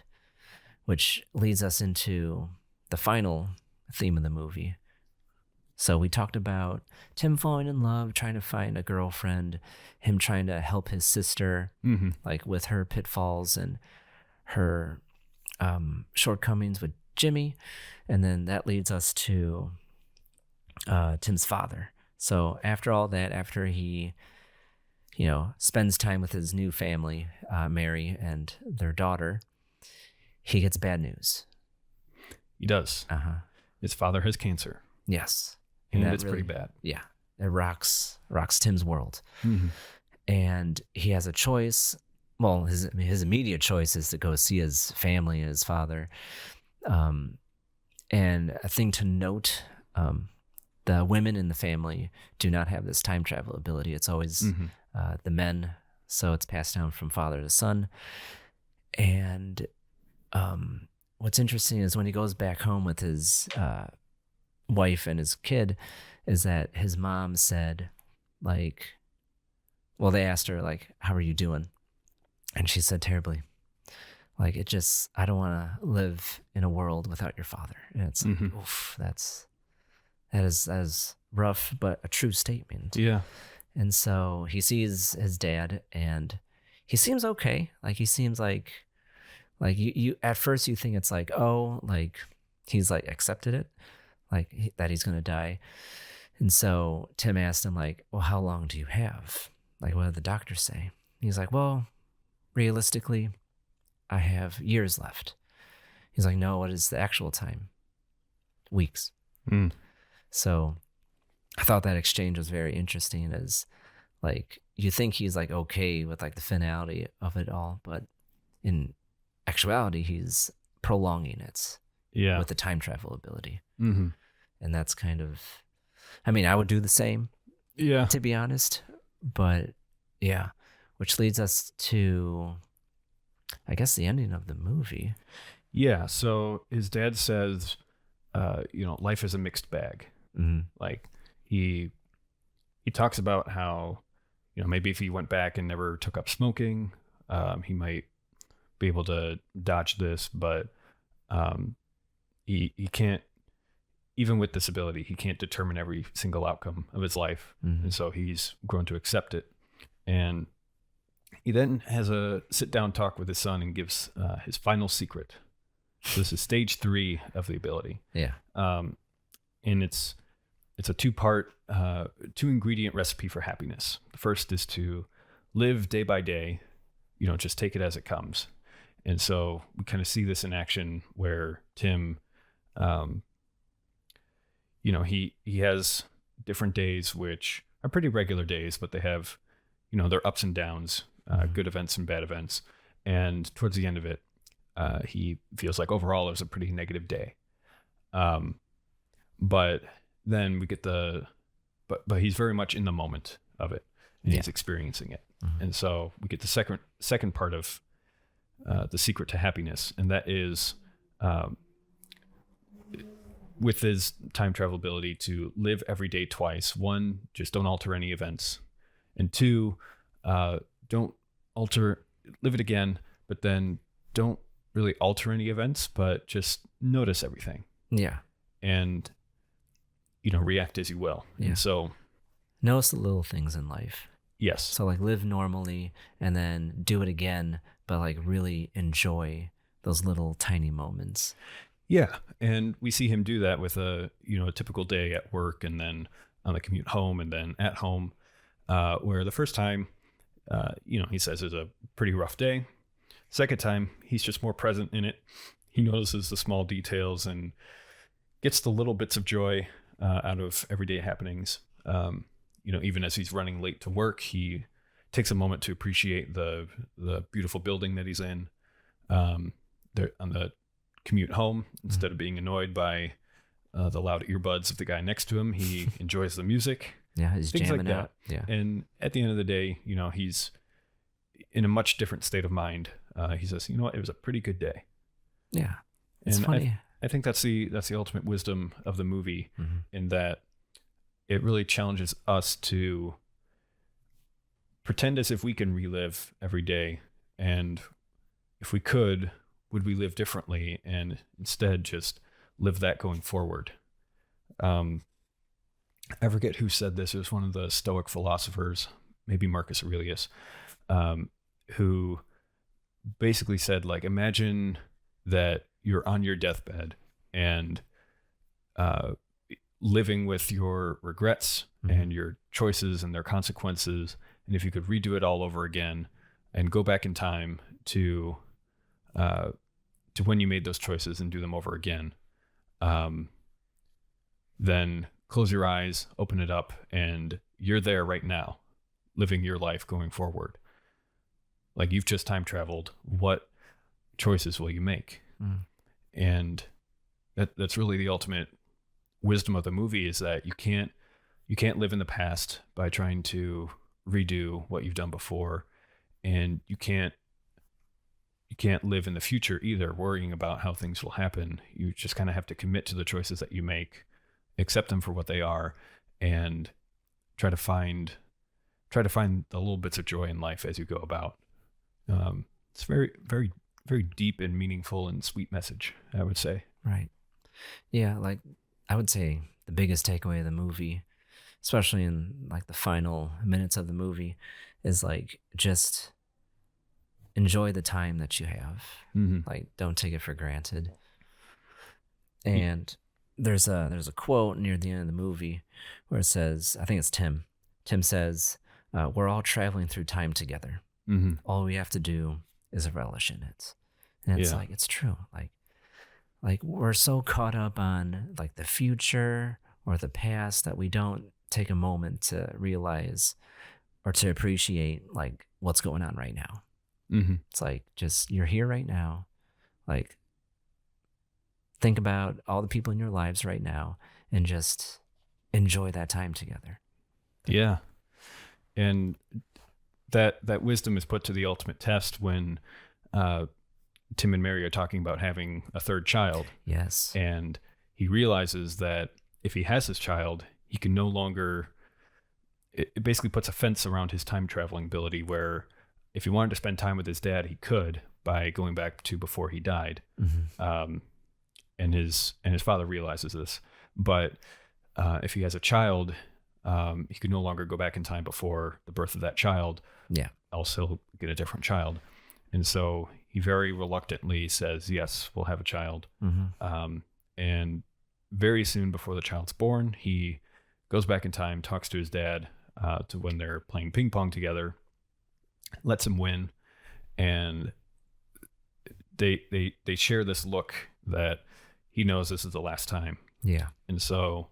which leads us into the final theme of the movie. So we talked about Tim falling in love, trying to find a girlfriend, him trying to help his sister, like with her pitfalls and her shortcomings with Jimmy. And then that leads us to Tim's father. So after all that, after he, spends time with his new family, Mary and their daughter, he gets bad news. He does. His father has cancer. Yes. And it's really, pretty bad. Yeah. It rocks Tim's world. And he has a choice. Well, his immediate choice is to go see his family, his father. And a thing to note, the women in the family do not have this time travel ability. It's always the men. So it's passed down from father to son. And what's interesting is when he goes back home with his wife and his kid, is that his mom said, like, well, they asked her, like, how are you doing? And she said, terribly. Like, I don't want to live in a world without your father. And it's like, oof, that is rough, but a true statement. Yeah. And so he sees his dad, and he seems okay. Like, he seems like you at first you think it's like, oh, like he's like accepted it, like that he's gonna die. And so Tim asked him, like, well, how long do you have? Like, what did the doctors say? He's like, well, realistically, I have years left. He's like, no, what is the actual time? Weeks. So I thought that exchange was very interesting, as like you think he's like okay with like the finality of it all, but in actuality he's prolonging it with the time travel ability. And that's kind of, I mean, I would do the same, to be honest. But yeah, which leads us to, I guess, the ending of the movie. Yeah, so his dad says, life is a mixed bag. Like he he talks about how, maybe if he went back and never took up smoking, he might be able to dodge this, but he can't, even with this ability, he can't determine every single outcome of his life. Mm-hmm. And so he's grown to accept it. And he then has a sit-down talk with his son and gives his final secret. So this is stage 3 of the ability. Yeah. And it's a 2-part, 2-ingredient recipe for happiness. The first is to live day by day, just take it as it comes. And so we kind of see this in action where Tim, he has different days, which are pretty regular days, but they have, their ups and downs, good events and bad events. And towards the end of it, he feels like overall it was a pretty negative day. But then we get but he's very much in the moment of it, and he's experiencing it. Mm-hmm. And so we get the second part of the secret to happiness, and that is with his time travel ability to live every day twice. 1, just don't alter any events, and 2, don't live it again, but then don't really alter any events, but just notice everything. Yeah. And react as you will. Yeah. And so notice the little things in life. Yes. So like live normally and then do it again, but like really enjoy those little tiny moments. Yeah. And we see him do that with a typical day at work, and then on the commute home, and then at home, where the first time, he says it's a pretty rough day. Second time, he's just more present in it. He notices the small details and gets the little bits of joy out of everyday happenings. Even as he's running late to work, he takes a moment to appreciate the beautiful building that he's in. There on the commute home, instead of being annoyed by the loud earbuds of the guy next to him, he enjoys the music. Yeah, he's things jamming like out. that. Yeah. And at the end of the day, he's in a much different state of mind. He says, it was a pretty good day. Yeah. It's and funny. I think that's the ultimate wisdom of the movie, in that it really challenges us to pretend as if we can relive every day. And if we could, would we live differently, and instead just live that going forward? I forget who said this. It was one of the Stoic philosophers, maybe Marcus Aurelius, who basically said, like, imagine that you're on your deathbed and living with your regrets and your choices and their consequences. And if you could redo it all over again and go back in time to when you made those choices and do them over again, then close your eyes, open it up, and you're there right now, living your life going forward. Like, you've just time traveled. What choices will you make? And that's really the ultimate wisdom of the movie, is that you can't live in the past by trying to redo what you've done before, and you can't live in the future either, worrying about how things will happen. You just kind of have to commit to the choices that you make, accept them for what they are, and try to find the little bits of joy in life as you go about. It's very, very, very deep and meaningful and sweet message, I would say. Right. Yeah, like I would say the biggest takeaway of the movie, especially in like the final minutes of the movie, is like just enjoy the time that you have. Like, don't take it for granted. And there's a quote near the end of the movie where it says, I think it's Tim. Tim says, we're all traveling through time together. All we have to do is relish in it. And it's like, it's true. Like we're so caught up on like the future or the past that we don't take a moment to realize or to appreciate like what's going on right now. It's like, just, you're here right now. Like, think about all the people in your lives right now and just enjoy that time together. Yeah. And that wisdom is put to the ultimate test when Tim and Mary are talking about having a third child. Yes. And he realizes that if he has this child, he can no longer it basically puts a fence around his time traveling ability, where if he wanted to spend time with his dad, he could by going back to before he died. And his father realizes this, but if he has a child, he could no longer go back in time before the birth of that child. Yeah. Also get a different child. And so he very reluctantly says, yes, we'll have a child. And very soon before the child's born, he goes back in time, talks to his dad to when they're playing ping pong together, lets him win. And they share this look that he knows this is the last time. Yeah. And so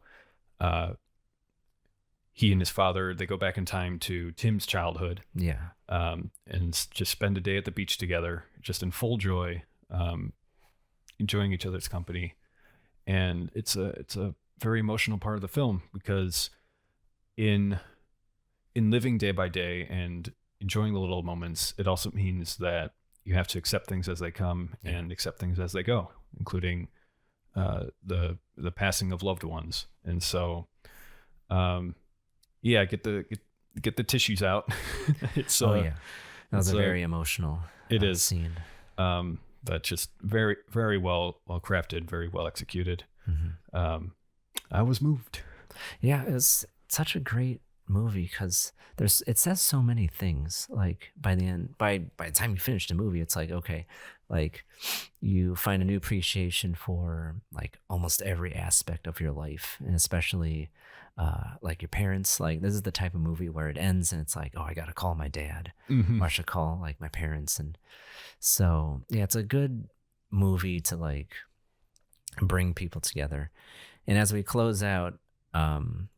he and his father, they go back in time to Tim's childhood. Yeah. And just spend a day at the beach together, just in full joy, enjoying each other's company. And it's a very emotional part of the film, because in living day by day and enjoying the little moments, it also means that you have to accept things as they come and accept things as they go, including the passing of loved ones. And so, get the tissues out. It's that was a very emotional scene. But just very, very well crafted, very well executed. I was moved. Yeah, it was such a great movie because it says so many things. Like by the end, by the time you finish the movie, it's like, okay, like you find a new appreciation for like almost every aspect of your life, and especially like your parents. Like this is the type of movie where it ends and it's like, oh, I gotta call my dad, or I should call like my parents. And so yeah, it's a good movie to like bring people together. And as we close out,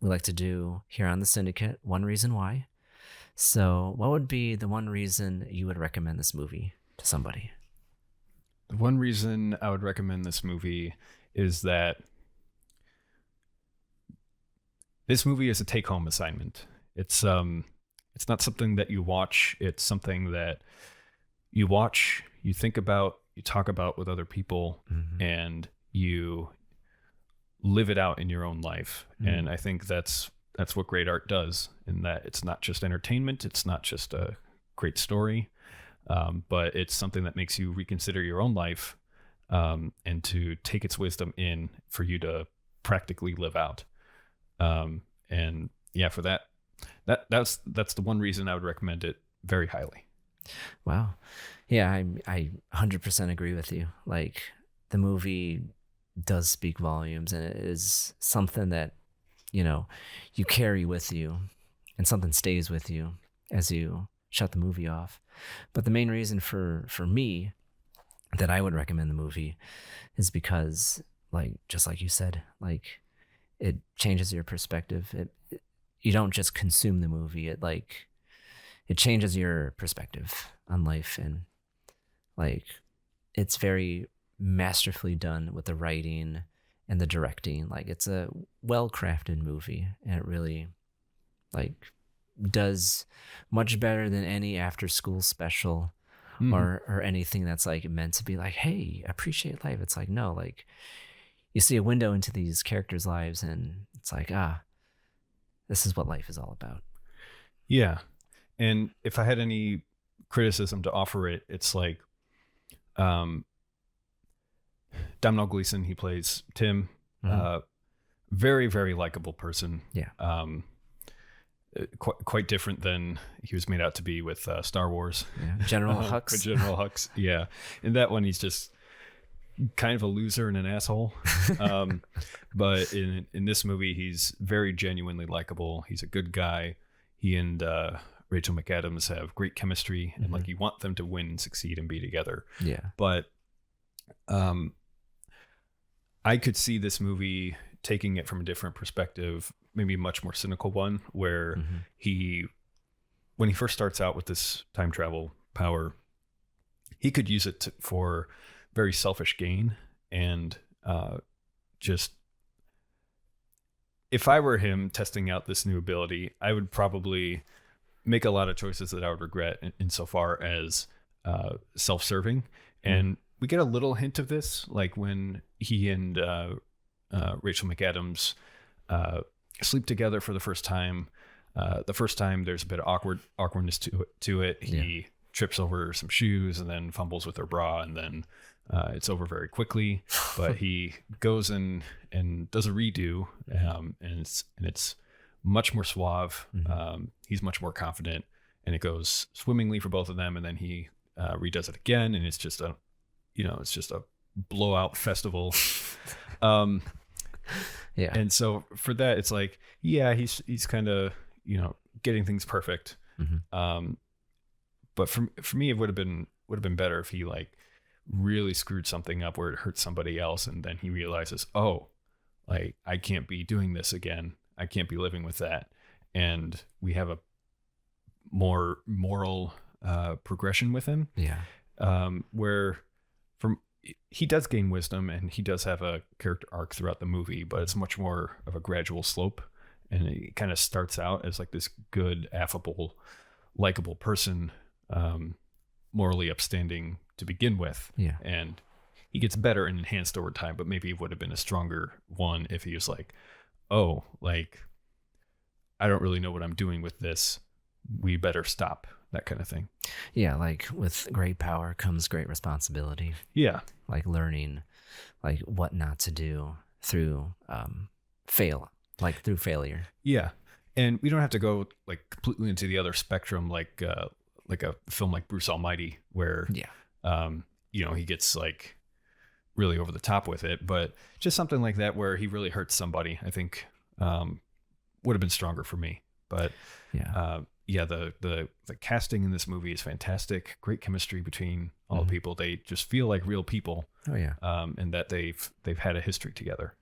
we like to do here on the Syndicate, One Reason Why. So what would be the one reason you would recommend this movie to somebody? The one reason I would recommend this movie is that this movie is a take-home assignment. It's not something that you watch. It's something that you watch, you think about, you talk about with other people, and you live it out in your own life. And I think that's what great art does, in that it's not just entertainment, it's not just a great story, but it's something that makes you reconsider your own life, and to take its wisdom in for you to practically live out. And yeah, for that's the one reason I would recommend it very highly. Wow. Yeah, I 100% agree with you. Like the movie does speak volumes, and it is something that, you know, you carry with you and something stays with you as you shut the movie off. But the main reason for me that I would recommend the movie is because, like, just like you said, like it changes your perspective. You don't just consume the movie. It changes your perspective on life, and like it's very masterfully done with the writing and the directing. Like it's a well-crafted movie, and it really like does much better than any after-school special or anything that's like meant to be like, hey, appreciate life. It's like, no, like you see a window into these characters' lives, and it's like, this is what life is all about. Yeah. And if I had any criticism to offer it, it's like Domhnall Gleeson, he plays Tim, very, very likable person. Yeah. Quite different than he was made out to be with Star Wars. Yeah. General Hux. With General Hux. Yeah. In that one, he's just kind of a loser and an asshole. But in this movie, he's very genuinely likable. He's a good guy. He and Rachel McAdams have great chemistry, and like you want them to win and succeed and be together. Yeah. But I could see this movie taking it from a different perspective, maybe a much more cynical one, where when he first starts out with this time travel power, he could use it for very selfish gain. And just, if I were him testing out this new ability, I would probably make a lot of choices that I would regret insofar as self-serving. And we get a little hint of this, like when he and Rachel McAdams sleep together for the first time. The first time there's a bit of awkwardness to it. He trips over some shoes and then fumbles with her bra, and then it's over very quickly. But he goes and does a redo, and it's much more suave. He's much more confident, and it goes swimmingly for both of them. And then he redoes it again, and it's just a blowout festival. And so for that, it's like, he's kind of, getting things perfect. But for me, it would have been better if he like really screwed something up where it hurt somebody else, and then he realizes, oh, like I can't be doing this again. I can't be living with that. And we have a more moral progression with him. Where he does gain wisdom, and he does have a character arc throughout the movie, but it's much more of a gradual slope. And it kind of starts out as like this good, affable, likable person, morally upstanding to begin with. And he gets better and enhanced over time, but maybe it would have been a stronger one if he was like, oh, like, I don't really know what I'm doing with this. We better stop, that kind of thing. Yeah, like with great power comes great responsibility. Yeah. Like learning like what not to do through through failure. Yeah. And we don't have to go like completely into the other spectrum, like a film like Bruce Almighty, where he gets like really over the top with it, but just something like that where he really hurts somebody, I think would have been stronger for me. But the casting in this movie is fantastic. Great chemistry between all the people. They just feel like real people. And that they've had a history together.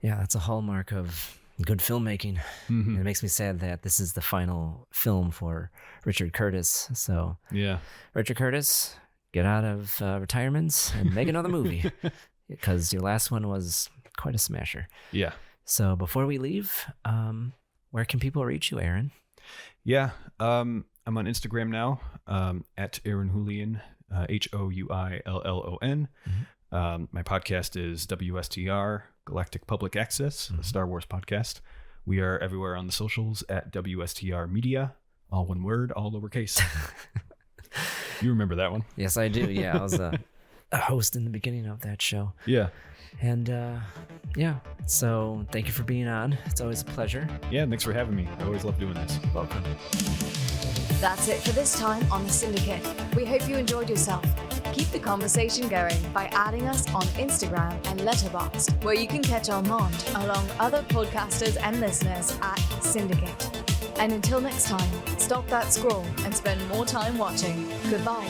Yeah, that's a hallmark of good filmmaking. And it makes me sad that this is the final film for Richard Curtis. So Richard Curtis, get out of retirement and make another movie, because your last one was quite a smasher. So before we leave, where can people reach you, Aaron? I'm on Instagram now, at Aaron Julian, HOUILLON. My podcast is WSTR, Galactic Public Access, a Star Wars podcast. We are everywhere on the socials at WSTR Media, all one word, all lowercase. You remember that one? Yes, I do. Yeah, I was a host in the beginning of that show. And so thank you for being on. It's always a pleasure. Yeah, thanks for having me. I always love doing this. Welcome. That's it for this time on the Syndicate. We hope you enjoyed yourself. Keep the conversation going by adding us on Instagram and Letterboxd, where you can catch Armand along other podcasters and listeners at Syndicate. And until next time, stop that scroll and spend more time watching. Goodbye.